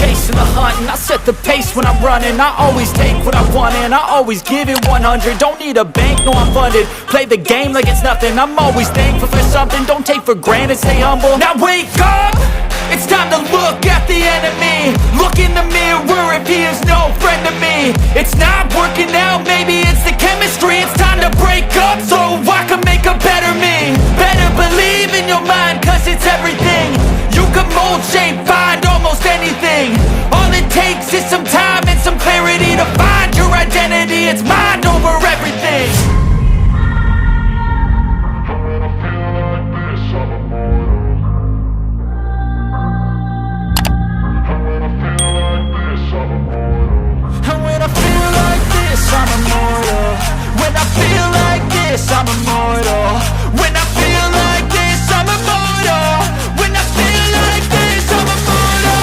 chase and the hunt, and I set the pace when I'm running. I always take what I want and I always give it 100. Don't need a bank, no I'm funded. Play the game like it's nothing. I'm always thankful for something. Don't take for granted, stay humble. Now wake up! It's time to look at the enemy. Look in the mirror if he is no friend to me. It's not working out, maybe it's the chemistry. It's time to break up so I can make a better me. Better believe in your mind, cause it's everything. You can mold, shape, find almost anything. All it takes is some time and some clarity to find your identity. It's mind over everything. I'm immortal. When I feel like this, I'm immortal. When I feel like this, I'm immortal. When I feel like this, I'm immortal.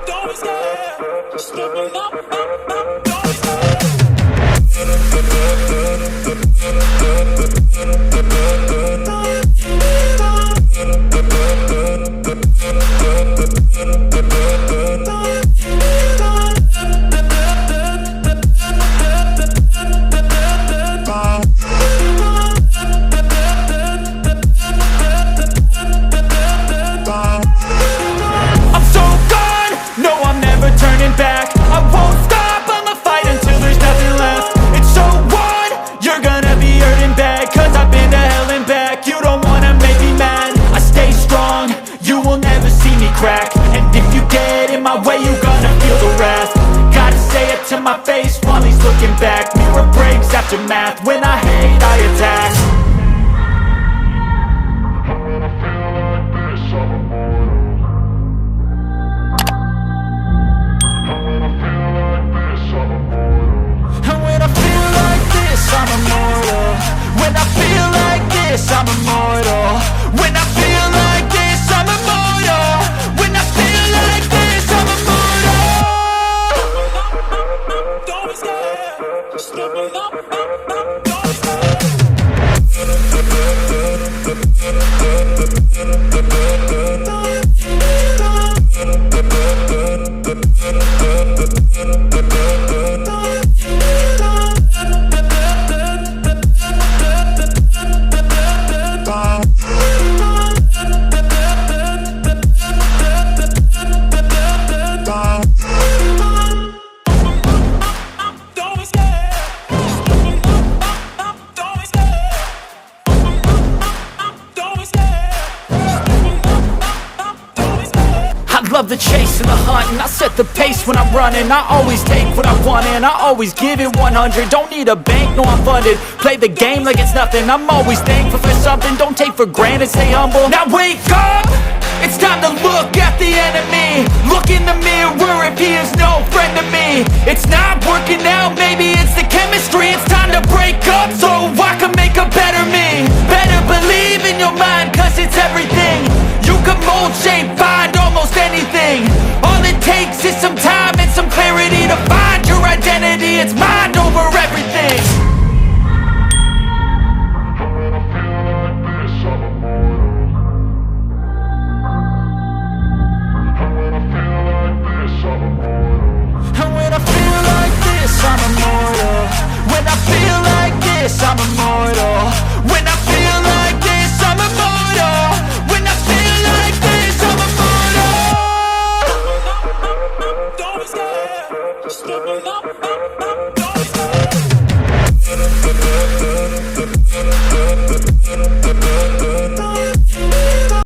Don't be scared. Just give me up. Don't be scared. And if you get in my way, you gonna feel the wrath. Gotta say it to my face while he's looking back. Mirror breaks after math. When I hate, I attack. And when I feel like this, I'm immortal. When I feel like this, I'm immortal. When I feel like this, I'm immortal. When I feel like this, I'm immortal. Don't be scared. Just give me up. Don't be scared. Love the chase and the hunt, and I set the pace when I'm running. I always take what I want and I always give it 100. Don't need a bank, no I'm funded. Play the game like it's nothing. I'm always thankful for something. Don't take for granted, stay humble. Now wake up! It's time to look at the enemy. Look in the mirror if he is no friend to me. It's not working out, maybe it's the chemistry. It's time to break up so I can make a better me. Better believe in your mind, cause it's everything. You can mold, shape, find almost anything. All it takes is some time and some clarity to find your identity. It's mind over everything. And when I feel like this, I'm immortal. When I feel like this, I'm immortal. When